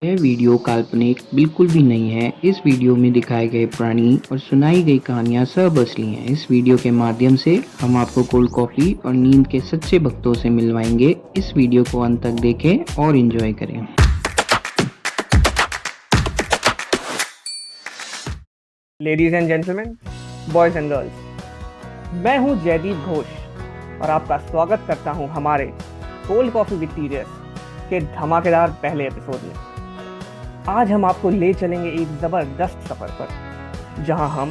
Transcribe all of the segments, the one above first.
यह वीडियो काल्पनिक बिल्कुल भी नहीं है। इस वीडियो में दिखाए गए प्राणी और सुनाई गई कहानियाँ सब असली हैं। इस वीडियो के माध्यम से हम आपको कोल्ड कॉफ़ी और नींद के सच्चे भक्तों से मिलवाएंगे। इस वीडियो को अंत तक देखें और एंजॉय करें। Ladies and gentleman, boys and girls, मैं हूं जयदीप घोष और आपका स्वागत करता हूं हमारे कोल्ड कॉफी विद टीजेएस के धमाकेदार पहले एपिसोड में। आज हम आपको ले चलेंगे एक जबरदस्त सफर पर, जहां हम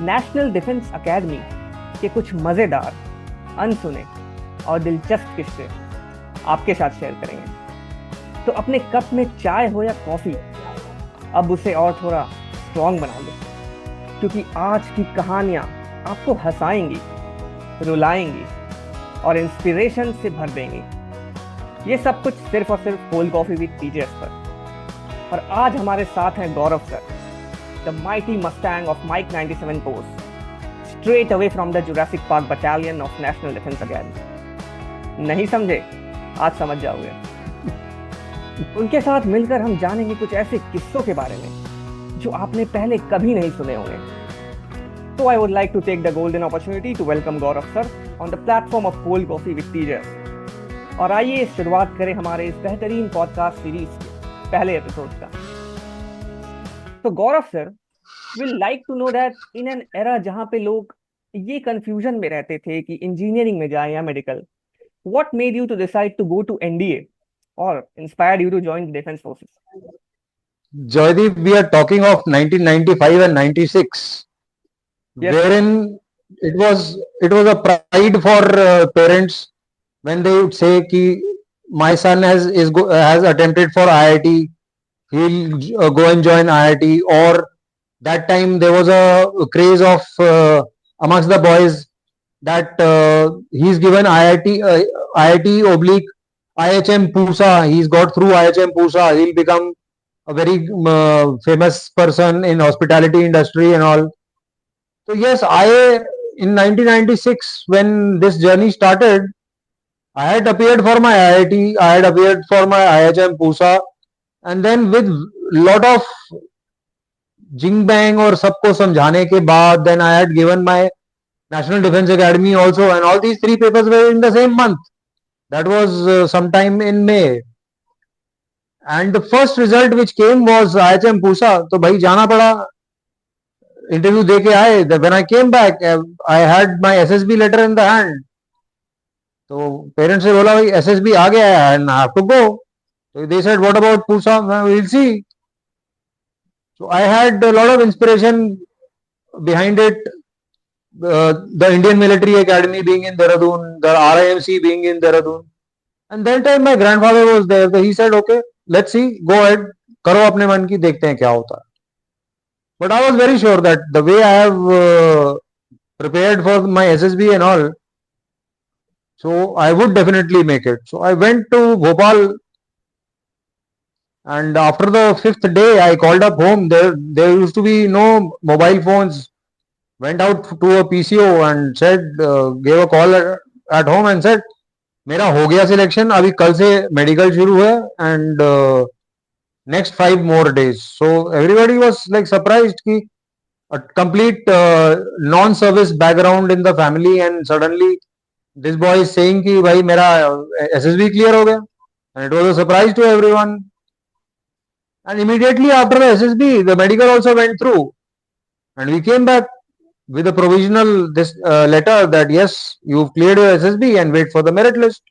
नेशनल डिफेंस एकेडमी के कुछ मजेदार, अनसुने और दिलचस्प किस्से आपके साथ शेयर करेंगे। तो अपने कप में चाय हो या कॉफी, अब उसे और थोड़ा स्ट्रॉन्ग बना लो, क्योंकि आज की कहानियां आपको हंसाएंगी, रुलाएंगी और इंस्पिरेशन से भर देंगी। ये सब कुछ सिर्फ और सिर्फ कोल्ड कॉफी विद टीजेएस पर। और आज हमारे साथ हैं Gaurav sir, the mighty Mustang of Mike 97 course, straight away from the Jurassic Park battalion of National Defence Academy. नहीं समझे? आज समझ जाओगे। उनके साथ मिलकर हम जानेंगे कुछ ऐसे किस्सों के बारे में जो आपने पहले कभी नहीं सुने होंगे। So I would like to take the golden opportunity to welcome Gaurav sir on the platform of Cold Coffee with TJS। और आइए शुरुआत करें हमारे इस बेहतरीन पॉडकास्ट सीरीज के पहले एपिसोड का। तो गौरव sir, will like to know that in an era जहां पे लोग ये कंफ्यूजन में रहते थे कि इंजीनियरिंग में जाए या medical, what made you to decide to go to NDA or inspired you to join the defense forces? Jaideep, we are talking of 1995 and 96, Yes sir. wherein it was a pride for parents when they would say कि my son has attempted for IIT, he'll go and join IIT. Or that time there was a craze of amongst the boys that he's given IIT oblique IHM Pusa. He's got through IHM Pusa. He'll become a very famous person in hospitality industry and all. So yes, I in 1996 when this journey started, I had appeared for my IIT, I had appeared for my IHM Pusa, and then with lot of jing bang और सबको समझाने के बाद, then I had given my National Defense Academy also, and all these three papers were in the same month. That was sometime in May. And the first result which came was IHM Pusa. तो भाई जाना पड़ा, interview दे के आए. When I came back, I had my SSB letter in the hand. तो parents से बोला भाई SSB आ गया है and I have to go. So they said, what about Pusa? We'll see. So I had a lot of inspiration behind it. The Indian Military Academy being in Dehradun, the RIMC being in Dehradun. And that time my grandfather was there. So he said, okay, let's see, go ahead, करो अपने मन की, देखते हैं क्या होता है. But I was very sure that the way I have prepared for my SSB and all, so I would definitely make it. So I went to Bhopal, and after the fifth day, I called up home. There used to be no mobile phones. Went out to a PCO and said, gave a call at home and said, मेरा हो गया selection, अभी कल से medical शुरू है and next 5 more days. So everybody was like surprised कि a complete non-service background in the family, and suddenly this boy is saying कि भाई मेरा SSB clear हो गया, and it was a surprise to everyone. And immediately after the SSB, the medical also went through, and we came back with a provisional letter that yes, you've cleared your SSB and wait for the merit list.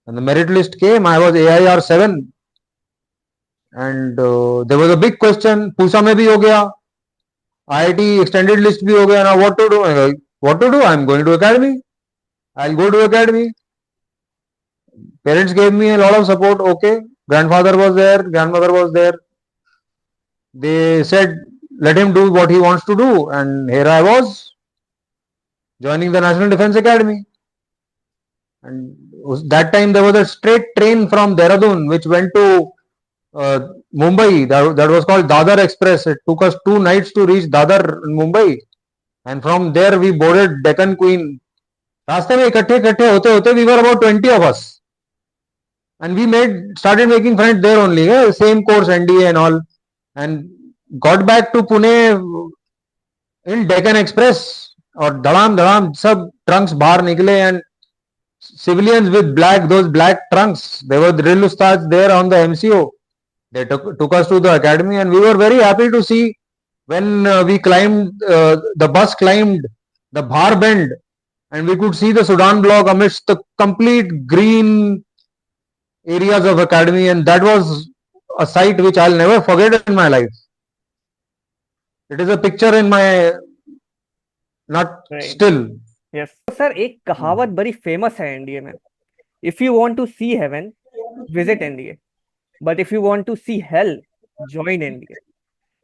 And the merit list came. I was AIR 7, and there was a big question. Pusa में भी हो गया, IIT extended list भी हो गया. Now what to do? What to do? I'm going to academy. I'll go to academy. Parents gave me a lot of support. Okay, grandfather was there, grandmother was there. They said, let him do what he wants to do, and here I was joining the National Defense Academy. And that time there was a straight train from Dehradun which went to Mumbai. That was called Dadar Express. It took us 2 nights to reach Dadar in Mumbai, and from there we boarded Deccan Queen. रास्ते में इकट्ठे इकट्ठे होते होते we were about 20 of us. and we started making friends there only, same course NDA and all, and got back to Pune in Deccan Express, और धड़ाम धड़ाम सब trunks बाहर निकले, and civilians with those black trunks, they were drill ustads there on the MCO. They took us to the academy, and we were very happy to see when we climbed, the bus climbed the Bhar bend, and we could see the Sudan block amidst the complete green areas of academy, and that was a sight which I'll never forget in my life. It is a picture in my not Right. still. Yes sir, एक कहावत बड़ी famous है NDA में, if you want to see heaven visit NDA, but if you want to see hell join NDA.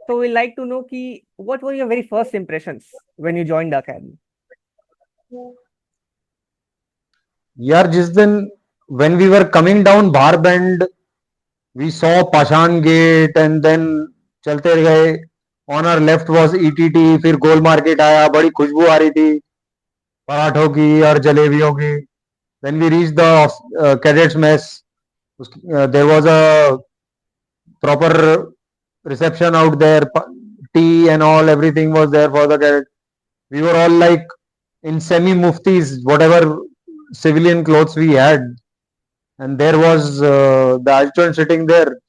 So we like to know कि what were your very first impressions when you joined the academy? यार जिस दिन when we were coming down Bhar bend, we saw Pashan gate, and then चलते गए. On our left was ETT, फिर गोल market आया, बड़ी खुशबू आ रही थी पराठों की और जलेबियों की. Then we reached the cadets mess. There was a proper reception out there, tea and all, everything was there for the cadet. We were all like in semi muftis, whatever civilian clothes we had, and there was the adjutant sitting there.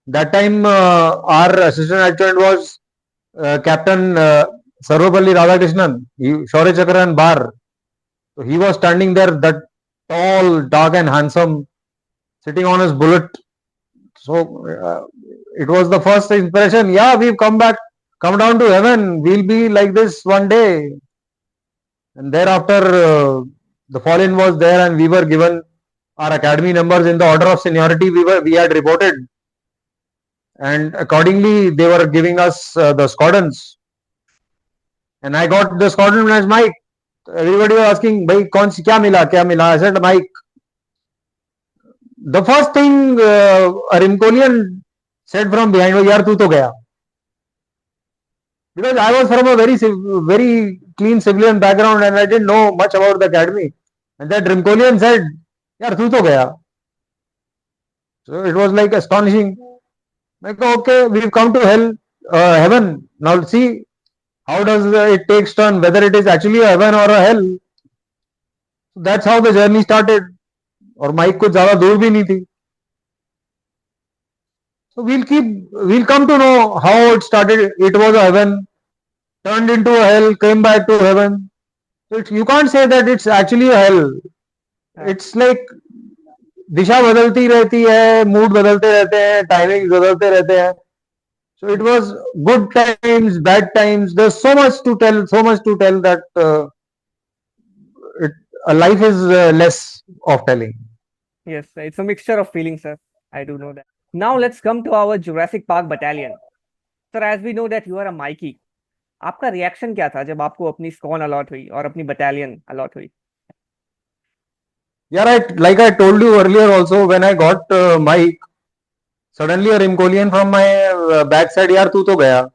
That time, our assistant adjutant was Captain Sarvapalli Radhakrishnan, Shaurya Chakra and Bar. So he was standing there, that tall, dark, and handsome, sitting on his bullet. So it was the first impression. Yeah, we've come down to heaven. We'll be like this one day. And thereafter, the fall-in was there, and we were given our academy numbers in the order of seniority we had reported, and accordingly they were giving us the squadrons. And I got the squadron as Mike. Everybody was asking, "Bhai, kaun si kya mila? Kya mila?" I said, "Mike." The first thing a Rimkolian said from behind was, "Yaar, tu to gaya." Because I was from a very clean civilian background, and I didn't know much about the academy. And that Rimkolian said, "Yaar, tu to gaya." So it was like astonishing. Like, okay, we've come to heaven. Now see how does it takes turn, whether it is actually a heaven or a hell. So that's how the journey started. और mic कुछ ज्यादा दूर भी नहीं थी. So we'll come to know how it started. It was a heaven, turned into a hell, came back to heaven. So you can't say that it's actually a hell. It's like दिशा बदलती रहती है, mood बदलते रहते हैं, timing बदलते रहते हैं. So it was good times, bad times. There's so much to tell that a life is less of telling. Yes, it's a mixture of feelings, sir. I do know that. Now let's come to our Jurassic Park battalion. Sir, as we know that you are a Mikey, आपका reaction क्या था जब आपको अपनी squad allot हुई और अपनी battalion allot हुई? Yeah, like I told you earlier also, when I got Mike, suddenly a Rimkolian from my back said, "Yaar, tu to gaya."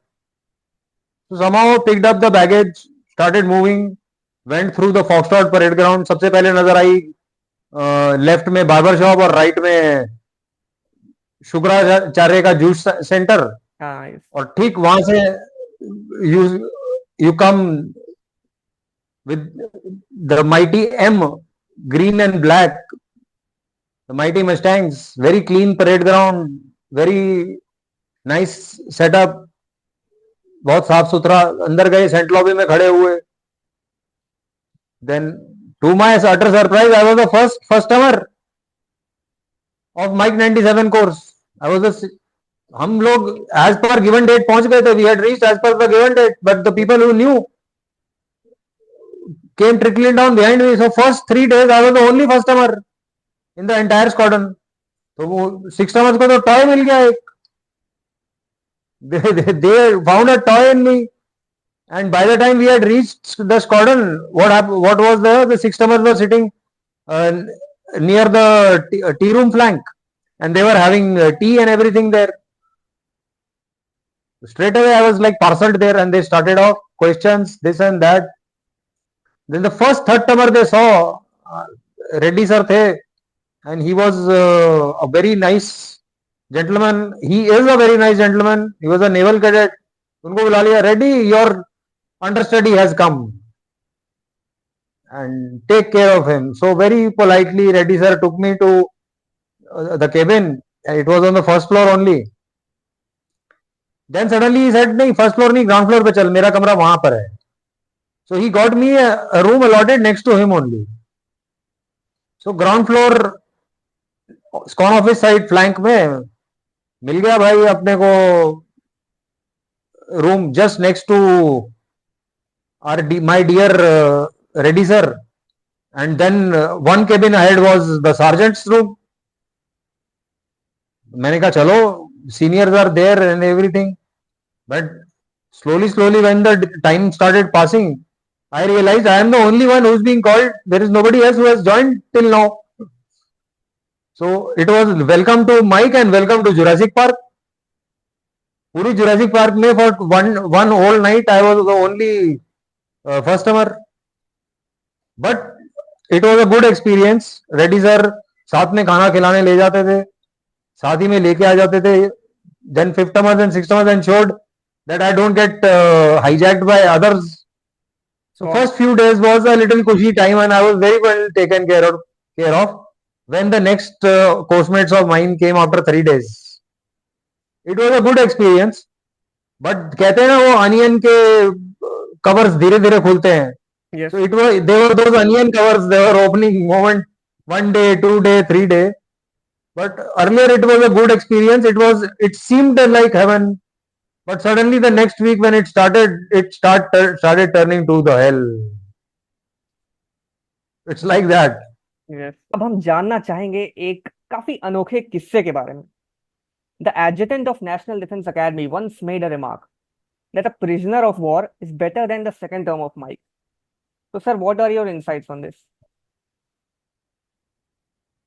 So somehow picked up the baggage, started moving, went through the Foxtrot parade ground. सबसे पहले नजर I left में barber shop और right में शुक्राचार्य का juice centre. हाँ, yes. और ठीक वहां से you come with the mighty M, green and black, the mighty Mustangs, very clean parade ground, very nice setup, बहुत साफ सुथरा. अंदर गए, सेंट लॉबी में खड़े हुए. Then to my utter surprise, I was the first comer of Mike 97 course. हम लोग as per given date पहुंच गए थे. We had reached as per the given date, but the people who knew came trickling down behind me. So first 3 days I was the only first comer in the entire squadron. तो वो 6 comers को तो toy मिल गया एक. They found a toy in me. And by the time we had reached the squadron, what was there? The 6 comers were sitting near the tea room flank, and they were having tea and everything there. Straight away, I was like parceled there, and they started off questions, this and that. Then the first third comer they saw, Reddy sir the, and he was a very nice gentleman. He is a very nice gentleman. He was a naval cadet. उनको बुला लिया, ready, your understudy has come and take care of him. So very politely, Reddy sir took me to the cabin. It was on the first floor only. Then suddenly he said, नहीं first floor नहीं, ground floor पे चल, मेरा कमरा वहां पर है. So he got me a room allotted next to him only. So ground floor, squadron office side flank में मिल गया भाई अपने को room just next to my dear Reddy sir. And then one cabin ahead was the sergeant's room. मैंने कहा चलो, seniors are there and everything. But slowly when the time started passing, I realized I am the only one who's being called. There is nobody else who has joined till now. So it was welcome to Mike and welcome to Jurassic Park. पूरी Jurassic Park में for one whole night I was the only customer. But it was a good experience. Reddy sir साथ में खाना खिलाने ले जाते थे, साथ ही में लेके आ जाते थे. Then fifth timers and sixth timers ensured that I don't get hijacked by others. So first few days was a little cushy time and I was very well taken care of. When the next course mates of mine came after 3 days, it was a good experience. But कहते हैं ना वो onion के covers धीरे धीरे खुलते हैं. Yes. So they were those onion covers. They were opening moment 1 day, 2 day, 3 day. But earlier it was a good experience. It seemed like heaven. But suddenly the next week when it started turning to the hell. It's like that. Yes. अब हम जानना चाहेंगे एक काफी अनोखे किस्से के बारे में. The adjutant of National Defense Academy once made a remark that a prisoner of war is better than the second term of Mike. So, sir, what are your insights on this?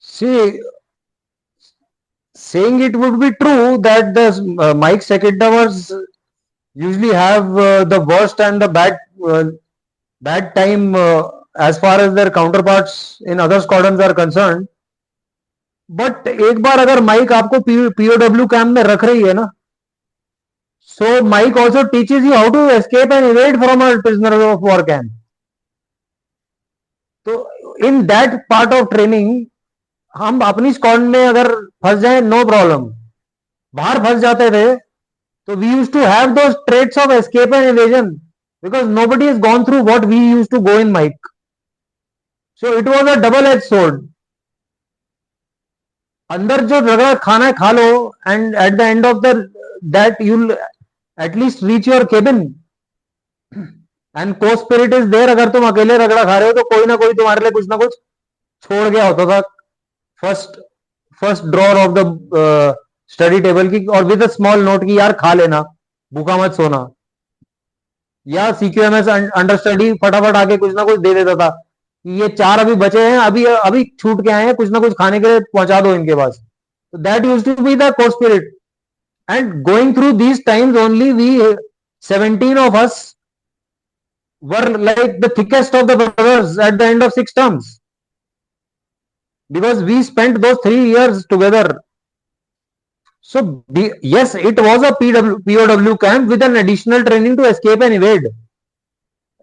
See, saying it would be true that the Mike second termers usually have the worst and the bad time as far as their counterparts in other squadrons are concerned. But एक बार अगर mic आपको POW camp में रख रही है ना, so Mike also teaches you how to escape and evade from a prisoner of war camp. तो in that part of training हम अपनी स्क्वाड में अगर फंस जाए नो प्रॉब्लम, बाहर फंस जाते थे तो we used to have those traits of escape and evasion because nobody has gone through what we used to go in Mike. So it was a double-edged sword. अंदर जो रगड़ा खाना है खा लो and at the end of that you'll at least reach your cabin and co-spirit is there. अगर तुम अकेले रगड़ा खा रहे हो तो कोई ना कोई तुम्हारे लिए कुछ ना कुछ छोड़ गया होता था first drawer of the study table की, और विद अ स्मॉल नोट की यार खा लेना, भूखा मत सोना. या CQMS अंडर स्टडी फटाफट आके कुछ ना कुछ दे देता था, ये 4 अभी बचे हैं, अभी छूट के आए हैं, कुछ ना कुछ खाने के लिए पहुंचा दो इनके पास. That used to be the co-spirit. And going through these times only, we 17 of us were like the thickest of the brothers at the end of 6 terms because we spent those 3 years together. So yes, it was a POW camp with an additional training to escape and evade.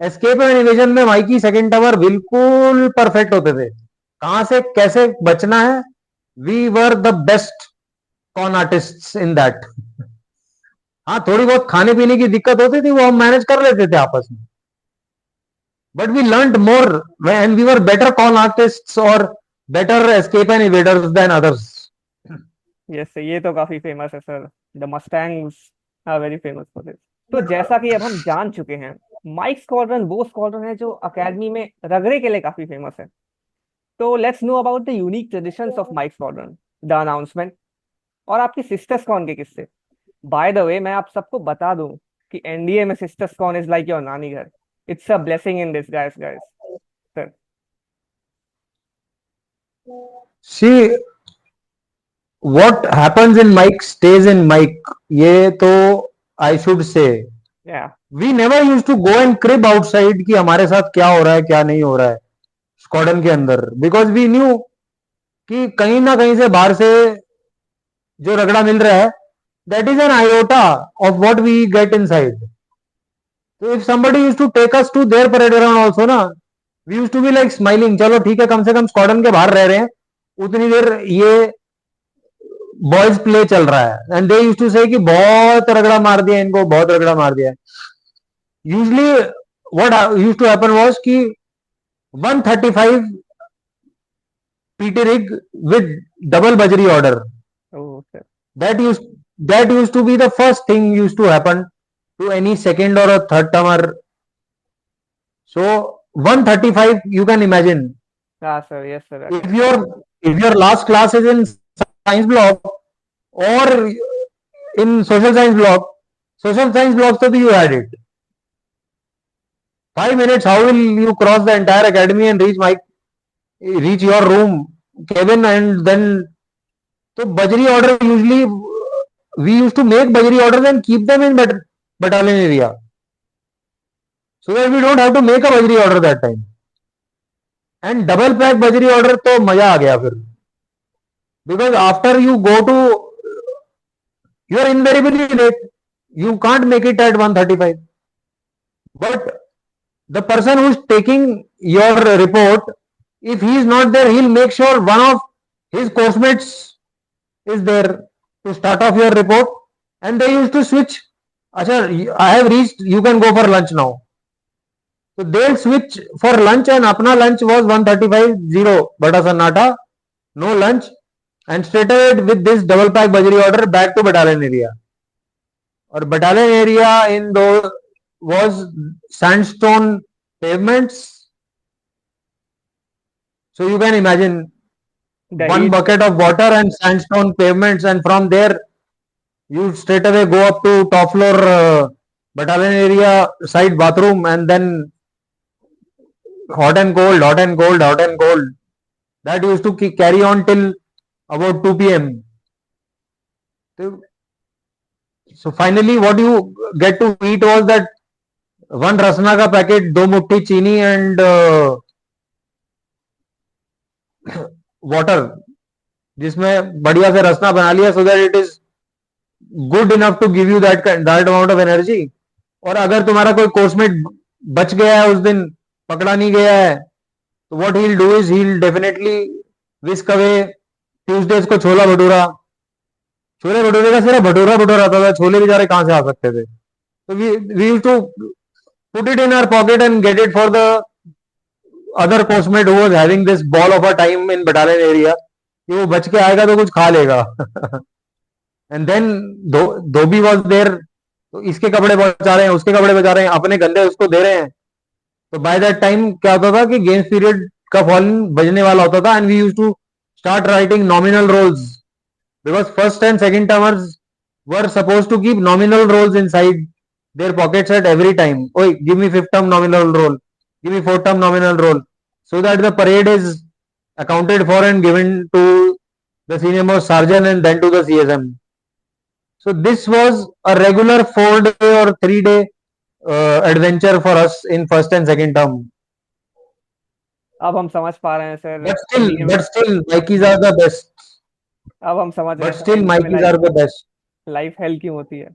Escape and evasion में माइकी second tower बिल्कुल perfect होते थे. कहां से कैसे बचना है, we were the best con artists in that. हाँ, थोड़ी बहुत खाने पीने की दिक्कत होती थी, वो हम मैनेज कर लेते थे आपस में, but we learned more and we were better con artists और better escape and evaders than others. Yes, ये तो काफी फेमस है sir. The Mustangs are very famous for this. तो जैसा कि अब हम जान चुके हैं, माइक स्क्वाड्रन वो स्क्वाड्रन है जो अकेडमी में रगड़े के लिए काफी फेमस है. तो let's know about the unique traditions of Mike squadron, the announcement और आपकी सिस्टर स्क्वाड के किस्से. बाय द वे, मैं आप सबको बता दूं कि एनडीए में sister squad is like your nani ghar. It's a blessing in this guys. Sir, see what happens in Mike stays in Mike. ये तो I should say. Yeah. We never used to go and crib outside कि हमारे साथ क्या हो रहा है क्या नहीं हो रहा है स्क्वाड्रन के अंदर, because we knew कि कहीं ना कहीं से बाहर से जो रगड़ा मिल रहा है, that is an iota of what we get inside. So if somebody used to take us to their parade ground also ना, we used to be like smiling, चलो ठीक है कम से कम स्क्वाड्रन के बाहर रह रहे हैं, उतनी देर ये बॉयज प्ले चल रहा है. एंड दे यूज्ड टू से कि बहुत रगड़ा मार दिया इनको, बहुत रगड़ा मार दिया. Usually what used to happen was कि 135 PT rig with double bajri order. Oh, sir. That used to be the first thing used to happen to any second or a third termer. So 135, you can imagine. Ah, sir. Yes, sir. If your last class is in science block or in social science block, so you had it. 5 minutes, how will you cross the entire academy and reach your room, cabin, and then so Bajri order usually we used to make Bajri orders and keep them in battalion area, so that we don't have to make a Bajri order that time. And double pack Bajri order तो मजा आ गया फिर, because after you go to, you are invariably late. You can't make it at 135. But the person who's taking your report, if he is not there, he'll make sure one of his course mates is there to start off your report. And they used to switch. Acha, I have reached, you can go for lunch now. So they'll switch for lunch, and apna lunch was 135-0 bada sannata, no lunch, and straight away with this double pack Bajri order back to battalion area. Or battalion area in those was sandstone pavements. So you can imagine one bucket of water and sandstone pavements, and from there you straight away go up to top floor battalion area side bathroom, and then hot and cold, hot and cold, hot and cold. That used to carry on till about 2 p.m. So finally what you get to eat was that one rasna ka packet, 2 muट्ठी चीनी, and water, जिसमें बढ़िया से रसना बना लिया, so that it is good enough to give you that amount of energy. और अगर तुम्हारा कोई कोर्समेट बच गया है उस दिन, पकड़ा नहीं गया है, तो what he'll do is he'll definitely whisk away Tuesdays को छोला भटूरा. छोले भटूरे का सिर्फ भटूरा आता था, छोले बेचारे कहां से आ सकते थे. So we used to put it in our pocket and get it for the other coursemate who was having this ball of a time in battalion area, कि वो बच के आएगा तो कुछ खा लेगा. And then Dhobi was there, तो इसके कपड़े बचा रहे हैं, उसके कपड़े बचा रहे हैं, अपने गंदे उसको दे रहे हैं. तो बाय दैट टाइम क्या होता था कि गेम्स पीरियड का फॉलन बजने वाला होता था, and we used to start writing nominal rolls, because first and second termers were supposed to keep nominal rolls inside their pockets at every time. Oi, give me fifth term nominal roll, give me fourth term nominal roll, so that the parade is accounted for and given to the senior most sergeant and then to the CSM. So this was a regular 4-day or 3-day adventure for us in first and second term. अब हम समझ पा रहे हैं sir. But still Mikeys are the best. अब हम समझ रहे हैं. But still Mikeys are the best. Life hell क्यों होती है.